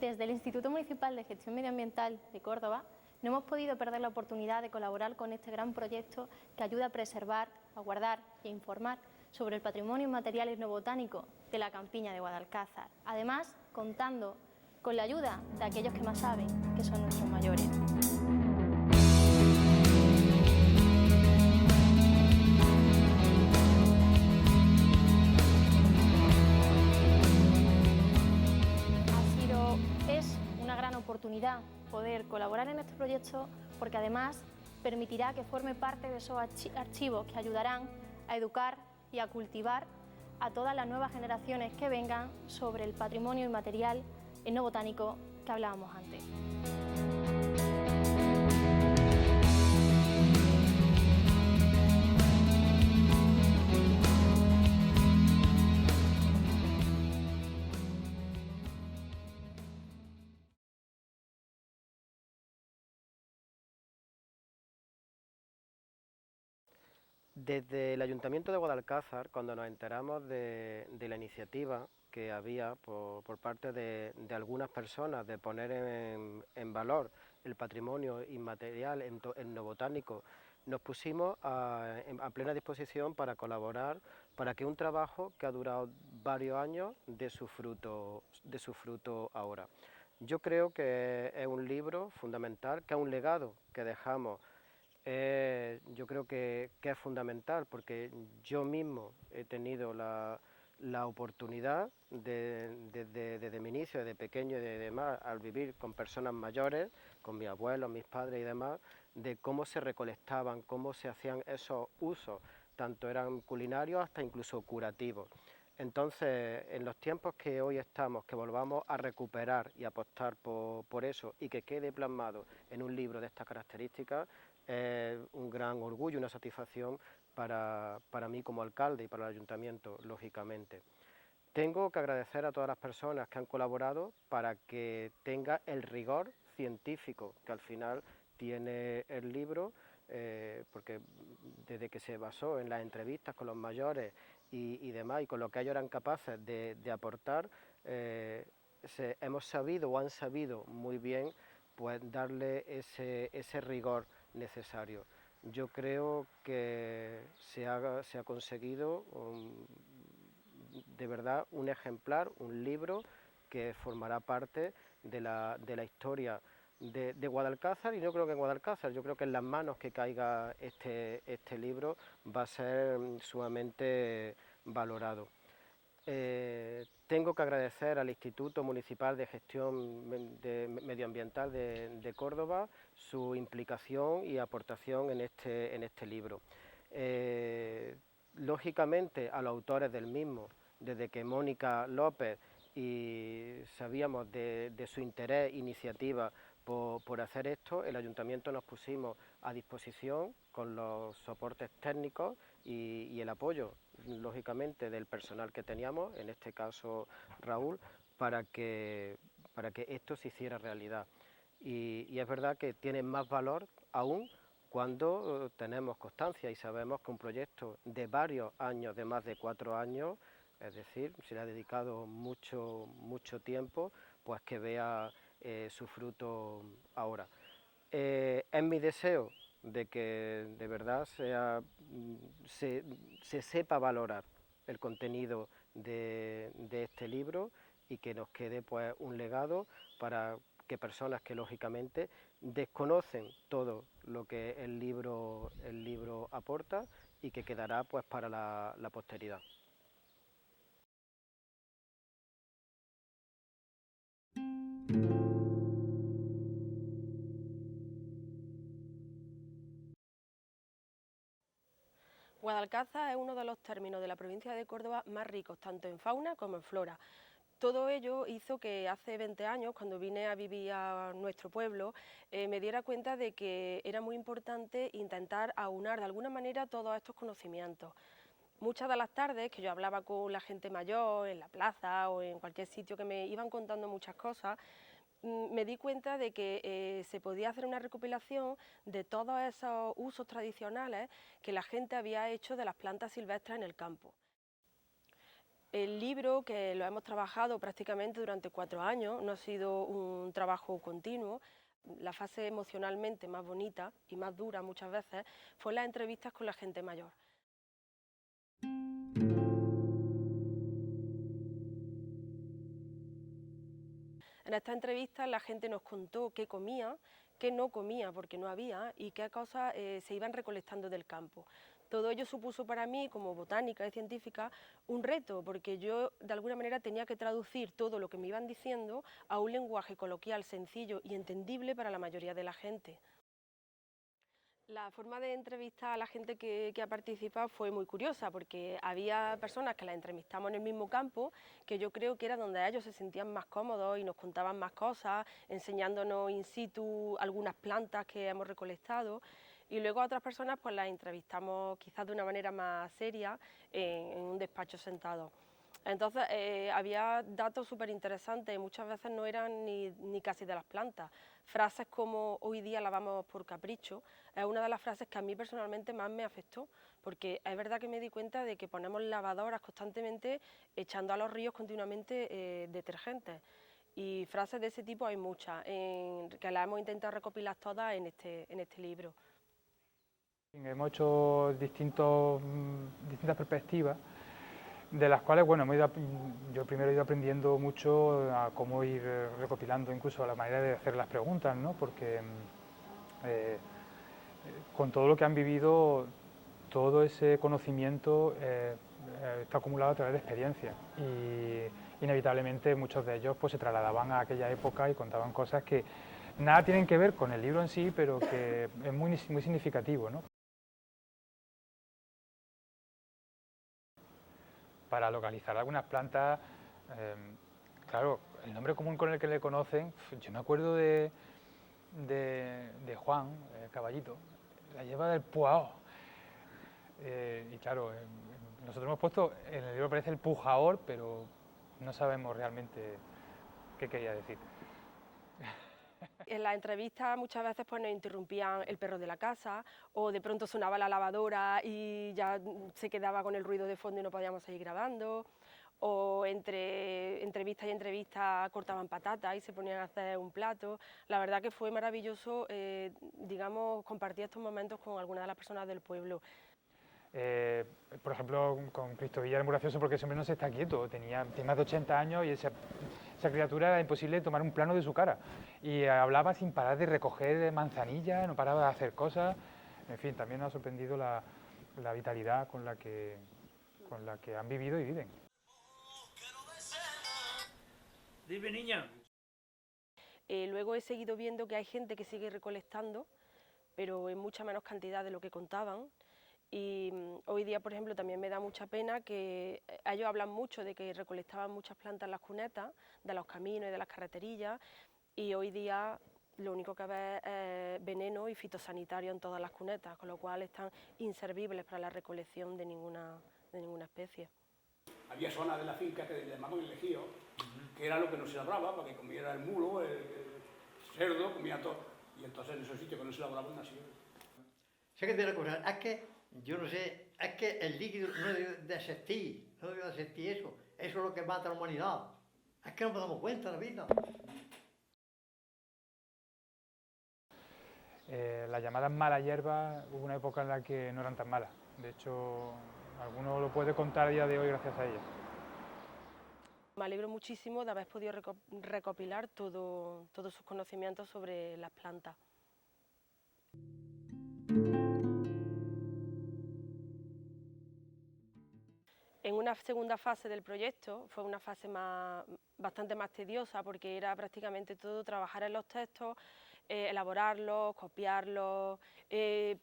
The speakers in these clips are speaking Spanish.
Desde el Instituto Municipal de Gestión Medioambiental de Córdoba no hemos podido perder la oportunidad de colaborar con este gran proyecto que ayuda a preservar, a guardar e informar sobre el patrimonio inmaterial etnobotánico de la campiña de Guadalcázar, además contando con la ayuda de aquellos que más saben, que son nuestros mayores. Es una gran oportunidad poder colaborar en este proyecto porque además permitirá que forme parte de esos archivos que ayudarán a educar y a cultivar a todas las nuevas generaciones que vengan sobre el patrimonio inmaterial etnobotánico que hablábamos antes. Desde el Ayuntamiento de Guadalcázar, cuando nos enteramos de la iniciativa que había por parte de algunas personas de poner en valor el patrimonio inmaterial etnobotánico, nos pusimos a plena disposición para colaborar, para que un trabajo que ha durado varios años dé su fruto ahora. Yo creo que es un libro fundamental, que es un legado que dejamos. Yo creo que es fundamental porque yo mismo he tenido la oportunidad desde mi inicio, desde pequeño y de demás, al vivir con personas mayores, con mis abuelos, mis padres y demás, de cómo se recolectaban, cómo se hacían esos usos, tanto eran culinarios hasta incluso curativos. Entonces, en los tiempos que hoy estamos, que volvamos a recuperar y apostar por eso y que quede plasmado en un libro de estas características, es un gran orgullo, una satisfacción para mí como alcalde y para el ayuntamiento, lógicamente. Tengo que agradecer a todas las personas que han colaborado para que tenga el rigor científico que al final tiene el libro, porque desde que se basó en las entrevistas con los mayores y demás, y con lo que ellos eran capaces de aportar, hemos sabido o han sabido muy bien pues darle ese rigor necesario. Yo creo que se ha conseguido de verdad un ejemplar, un libro que formará parte de la historia de Guadalcázar, y no creo que en Guadalcázar, yo creo que en las manos que caiga este libro va a ser sumamente valorado. Tengo que agradecer al Instituto Municipal de Gestión Medioambiental de Córdoba su implicación y aportación en este libro. Lógicamente a los autores del mismo, desde que Mónica López y sabíamos de su interés, iniciativa por hacer esto, el ayuntamiento nos pusimos a disposición con los soportes técnicos y el apoyo, lógicamente, del personal que teníamos, en este caso Raúl, para que esto se hiciera realidad. Y es verdad que tiene más valor aún cuando tenemos constancia y sabemos que un proyecto de varios años, de más de 4 años, es decir, se le ha dedicado mucho tiempo, pues que vea su fruto ahora. Es mi deseo de que de verdad se sepa valorar el contenido de este libro y que nos quede pues un legado para que personas que lógicamente desconocen todo lo que el libro aporta y que quedará pues para la posteridad. Guadalcázar es uno de los términos de la provincia de Córdoba más ricos, tanto en fauna como en flora. Todo ello hizo que hace 20 años, cuando vine a vivir a nuestro pueblo, me diera cuenta de que era muy importante intentar aunar de alguna manera todos estos conocimientos. Muchas de las tardes que yo hablaba con la gente mayor en la plaza o en cualquier sitio que me iban contando muchas cosas, me di cuenta de que se podía hacer una recopilación de todos esos usos tradicionales que la gente había hecho de las plantas silvestres en el campo. El libro, que lo hemos trabajado prácticamente durante 4 años, no ha sido un trabajo continuo. La fase emocionalmente más bonita y más dura muchas veces fue las entrevistas con la gente mayor. En esta entrevista la gente nos contó qué comía, qué no comía porque no había y qué cosas se iban recolectando del campo. Todo ello supuso para mí, como botánica y científica, un reto, porque yo de alguna manera tenía que traducir todo lo que me iban diciendo a un lenguaje coloquial sencillo y entendible para la mayoría de la gente. La forma de entrevistar a la gente que ha participado fue muy curiosa, porque había personas que las entrevistamos en el mismo campo, que yo creo que era donde ellos se sentían más cómodos y nos contaban más cosas, enseñándonos in situ algunas plantas que hemos recolectado, y luego a otras personas pues las entrevistamos quizás de una manera más seria en un despacho sentado. Entonces había datos súper interesantes y muchas veces no eran ni casi de las plantas. Frases como hoy día lavamos por capricho es una de las frases que a mí personalmente más me afectó, porque es verdad que me di cuenta de que ponemos lavadoras constantemente echando a los ríos continuamente detergentes. Y frases de ese tipo hay muchas, que las hemos intentado recopilar todas en este libro. Hemos hecho distintas perspectivas, de las cuales, bueno, yo primero he ido aprendiendo mucho a cómo ir recopilando incluso la manera de hacer las preguntas, ¿no? Porque con todo lo que han vivido, todo ese conocimiento está acumulado a través de experiencia y inevitablemente muchos de ellos pues se trasladaban a aquella época y contaban cosas que nada tienen que ver con el libro en sí, pero que es muy significativo, ¿no? Para localizar algunas plantas, claro, el nombre común con el que le conocen, yo me acuerdo de Juan, Caballito, la hierba del puao. Y claro, nosotros hemos puesto, en el libro aparece el pujaor, pero no sabemos realmente qué quería decir. En la entrevista muchas veces pues, nos interrumpían el perro de la casa o de pronto sonaba la lavadora y ya se quedaba con el ruido de fondo y no podíamos seguir grabando, o entre entrevista y entrevista cortaban patatas y se ponían a hacer un plato. La verdad que fue maravilloso, digamos, compartir estos momentos con algunas de las personas del pueblo. Por ejemplo, con Cristo Villa era muy gracioso porque ese hombre no se está quieto, tiene más de 80 años y esa criatura era imposible tomar un plano de su cara. Y hablaba sin parar de recoger manzanillas, no paraba de hacer cosas. En fin, también nos ha sorprendido la vitalidad con la que han vivido y viven. Dime, niña. Luego he seguido viendo que hay gente que sigue recolectando, pero en mucha menos cantidad de lo que contaban. Y hoy día, por ejemplo, también me da mucha pena que ellos hablan mucho de que recolectaban muchas plantas en las cunetas, de los caminos y de las carreterillas, y hoy día lo único que ves es veneno y fitosanitario en todas las cunetas, con lo cual están inservibles para la recolección de ninguna especie. Había zonas de la finca que le llamaban el ejido, que era lo que no se labraba, para que comiera el mulo, el cerdo, comía todo. Y entonces en esos sitios que no se labraban nació. Sé que te recordar, es que, yo no sé, es que el líquido no debe de existir, no debe de existir eso. Eso es lo que mata a la humanidad. Es que no nos damos cuenta de la vida. Las llamadas malas hierbas, hubo una época en la que no eran tan malas. De hecho, alguno lo puede contar a día de hoy gracias a ellas. Me alegro muchísimo de haber podido recopilar todos sus conocimientos sobre las plantas. En una segunda fase del proyecto, fue una fase bastante más tediosa porque era prácticamente todo trabajar en los textos, elaborarlos, copiarlos.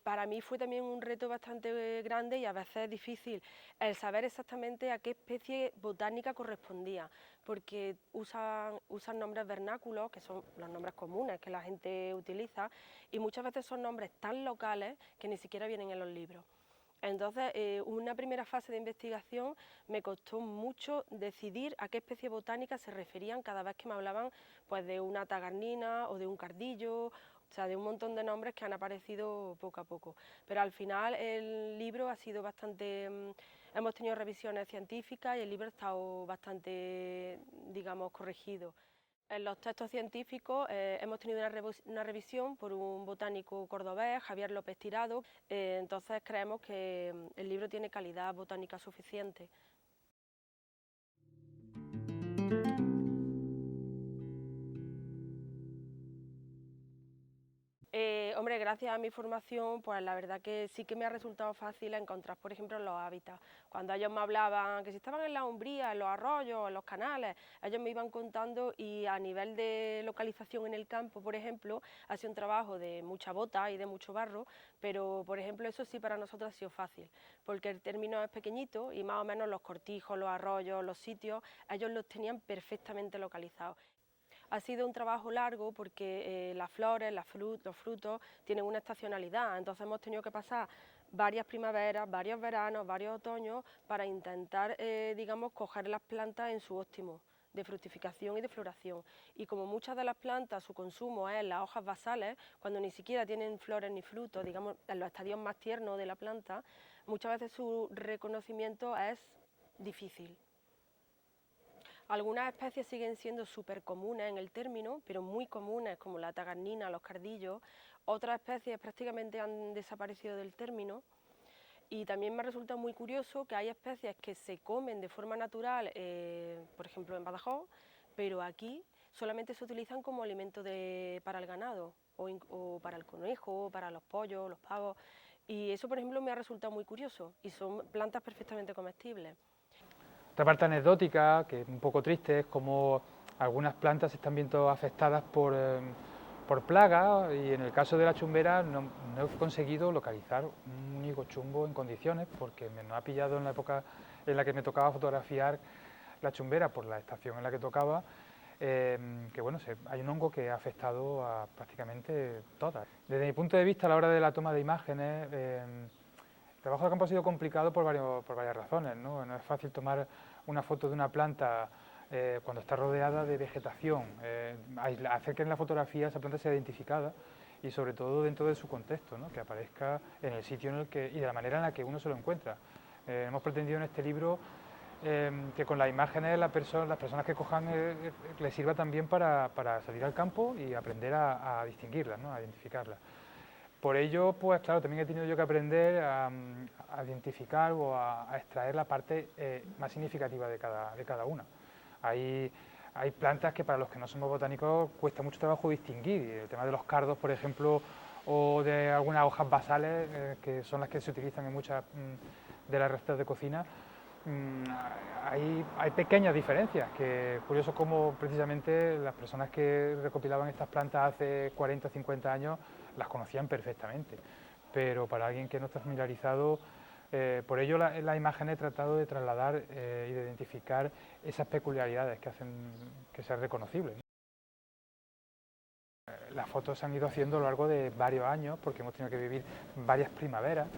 Para mí fue también un reto bastante grande y a veces difícil el saber exactamente a qué especie botánica correspondía, porque usan nombres vernáculos, que son los nombres comunes que la gente utiliza, y muchas veces son nombres tan locales que ni siquiera vienen en los libros. Entonces, una primera fase de investigación me costó mucho decidir a qué especie botánica se referían cada vez que me hablaban pues, de una tagarnina o de un cardillo, o sea, de un montón de nombres que han aparecido poco a poco. Pero al final el libro ha sido bastante Hemos tenido revisiones científicas y el libro ha estado bastante, digamos, corregido. En los textos científicos hemos tenido una revisión por un botánico cordobés, Javier López Tirado, entonces creemos que el libro tiene calidad botánica suficiente. Hombre, gracias a mi formación, pues la verdad que sí que me ha resultado fácil encontrar, por ejemplo, los hábitats. Cuando ellos me hablaban que si estaban en la umbría, en los arroyos, en los canales, ellos me iban contando, y a nivel de localización en el campo, por ejemplo, ha sido un trabajo de mucha bota y de mucho barro, pero por ejemplo eso sí para nosotros ha sido fácil, porque el término es pequeñito y más o menos los cortijos, los arroyos, los sitios, ellos los tenían perfectamente localizados. Ha sido un trabajo largo porque las flores, los frutos tienen una estacionalidad, entonces hemos tenido que pasar varias primaveras, varios veranos, varios otoños para intentar, digamos, coger las plantas en su óptimo de fructificación y de floración. Y como muchas de las plantas, su consumo es en las hojas basales, cuando ni siquiera tienen flores ni frutos, digamos, en los estadios más tiernos de la planta, muchas veces su reconocimiento es difícil. Algunas especies siguen siendo súper comunes en el término, pero muy comunes, como la tagarnina, los cardillos. Otras especies prácticamente han desaparecido del término. Y también me resulta muy curioso que hay especies que se comen de forma natural, por ejemplo en Badajoz, pero aquí solamente se utilizan como alimento para el ganado, o para el conejo, para los pollos, los pavos. Y eso, por ejemplo, me ha resultado muy curioso, y son plantas perfectamente comestibles. Otra parte anecdótica, que es un poco triste, es como algunas plantas se están viendo afectadas por plagas, y en el caso de la chumbera no he conseguido localizar un único chumbo en condiciones, porque me ha pillado en la época en la que me tocaba fotografiar la chumbera por la estación en la que tocaba, que bueno, hay un hongo que ha afectado a prácticamente todas. Desde mi punto de vista, a la hora de la toma de imágenes, el trabajo de campo ha sido complicado por varias razones, ¿no? No es fácil tomar una foto de una planta cuando está rodeada de vegetación, hacer que en la fotografía esa planta sea identificada y sobre todo dentro de su contexto, ¿no? Que aparezca en el sitio en el que, y de la manera en la que uno se lo encuentra. Hemos pretendido en este libro que con las imágenes las personas que cojan les sirva también para salir al campo y aprender a distinguirlas, ¿no? A identificarlas. Por ello, pues claro, también he tenido yo que aprender a identificar o a extraer la parte más significativa de cada una. Hay plantas que para los que no somos botánicos cuesta mucho trabajo distinguir. El tema de los cardos, por ejemplo, o de algunas hojas basales, que son las que se utilizan en muchas de las recetas de cocina, hay pequeñas diferencias, que es curioso cómo precisamente las personas que recopilaban estas plantas hace 40 o 50 años las conocían perfectamente, pero para alguien que no está familiarizado, por ello la imagen he tratado de trasladar y de identificar esas peculiaridades que hacen que sea reconocible. Las fotos se han ido haciendo a lo largo de varios años, porque hemos tenido que vivir varias primaveras,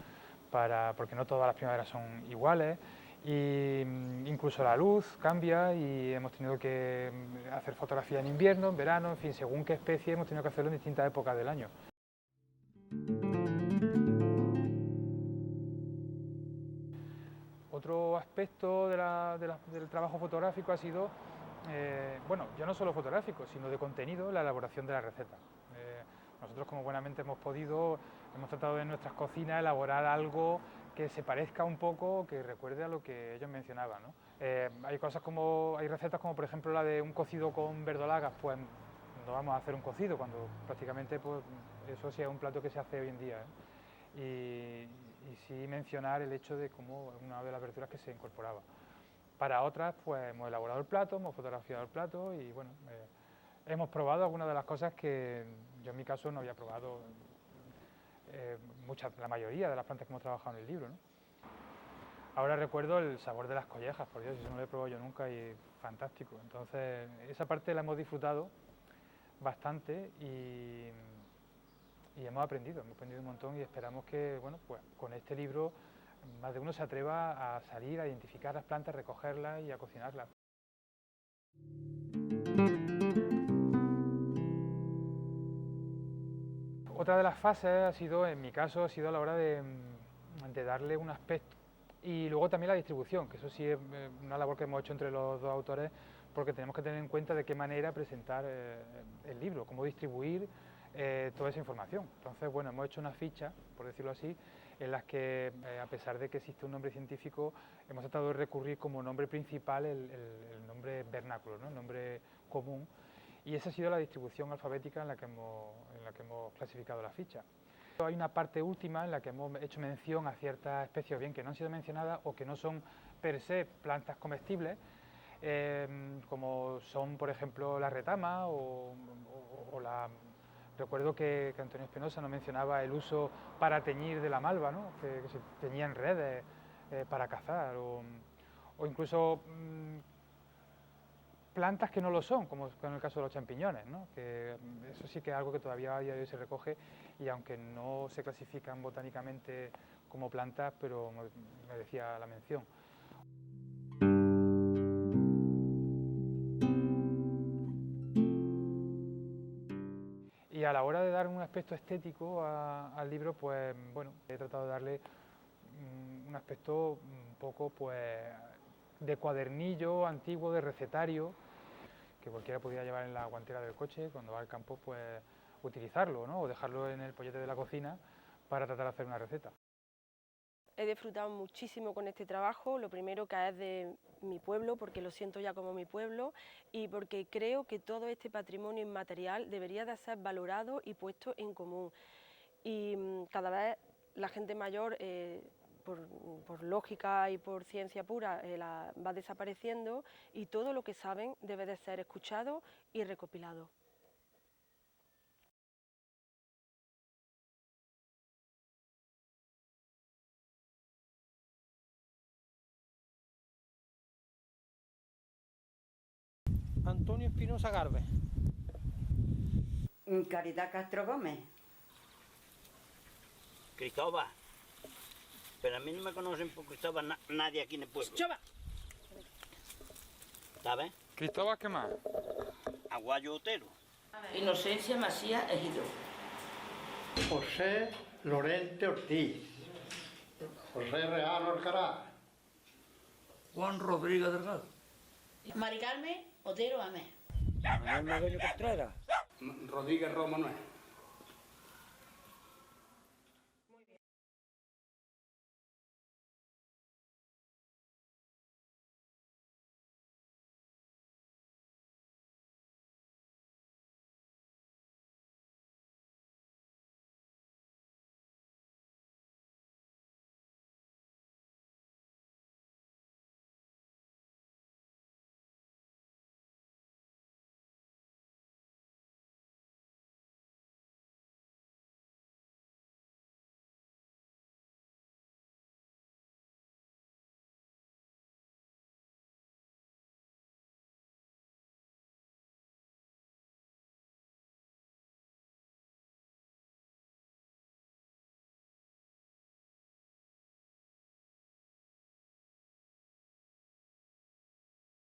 porque no todas las primaveras son iguales, y incluso la luz cambia y hemos tenido que hacer fotografía en invierno, en verano, en fin, según qué especie hemos tenido que hacerlo en distintas épocas del año. Otro aspecto del trabajo fotográfico ha sido, bueno, ya no solo fotográfico, sino de contenido, la elaboración de la receta. Nosotros, como buenamente hemos podido, hemos tratado en nuestras cocinas elaborar algo que se parezca un poco, que recuerde a lo que ellos mencionaban, ¿no? Hay recetas como por ejemplo la de un cocido con verdolagas, pues no vamos a hacer un cocido, cuando prácticamente pues, eso sí es un plato que se hace hoy en día, ¿eh? Y sí mencionar el hecho de cómo una de las verduras que se incorporaba. Para otras, pues hemos elaborado el plato, hemos fotografiado el plato y bueno, hemos probado algunas de las cosas que yo en mi caso no había probado, la mayoría de las plantas que hemos trabajado en el libro, ¿no? Ahora recuerdo el sabor de las collejas, por Dios, eso no lo he probado yo nunca y fantástico. Entonces, esa parte la hemos disfrutado bastante y hemos aprendido un montón y esperamos que, bueno, pues con este libro más de uno se atreva a salir, a identificar las plantas, recogerlas y a cocinarlas. Otra de las fases ha sido, en mi caso, ha sido a la hora de darle un aspecto Y luego también la distribución, que eso sí es una labor que hemos hecho entre los dos autores, porque tenemos que tener en cuenta de qué manera presentar el libro, cómo distribuir toda esa información. Entonces, bueno, hemos hecho una ficha, por decirlo así, en las que, a pesar de que existe un nombre científico, hemos tratado de recurrir como nombre principal el nombre vernáculo, ¿no? El nombre común, y esa ha sido la distribución alfabética en la que hemos clasificado la ficha. Hay una parte última en la que hemos hecho mención a ciertas especies, o bien que no han sido mencionadas o que no son per se plantas comestibles, como son, por ejemplo, la retama o la... Recuerdo que Antonio Espinosa nos mencionaba el uso para teñir de la malva, ¿no? que se teñían redes para cazar, o incluso plantas que no lo son, como en el caso de los champiñones, ¿no? Que eso sí que es algo que todavía a día de hoy se recoge, y aunque no se clasifican botánicamente como plantas, pero merecía la mención. Y a la hora de dar un aspecto estético al libro, pues bueno, he tratado de darle un aspecto un poco pues de cuadernillo antiguo, de recetario, que cualquiera podía llevar en la guantera del coche cuando va al campo, pues utilizarlo, ¿no? O dejarlo en el pollete de la cocina para tratar de hacer una receta. He disfrutado muchísimo con este trabajo, lo primero que es de mi pueblo, porque lo siento ya como mi pueblo, y porque creo que todo este patrimonio inmaterial debería de ser valorado y puesto en común. Y cada vez la gente mayor, por lógica y por ciencia pura, va desapareciendo, y todo lo que saben debe de ser escuchado y recopilado. Antonio Espinosa Garbe. Caridad Castro Gómez. Cristóbal. Pero a mí no me conocen por Cristóbal nadie aquí en el pueblo. Chova. ¿Sabes? Cristóbal, ¿qué más? Aguayo Otero. Inocencia Macías Ejido. José Lorente Ortiz. José Real Alcaraz. Juan Rodríguez Delgado. Mari Carmen Otero Amé. Manuel Magueño Contreras. Rodríguez Roma no es.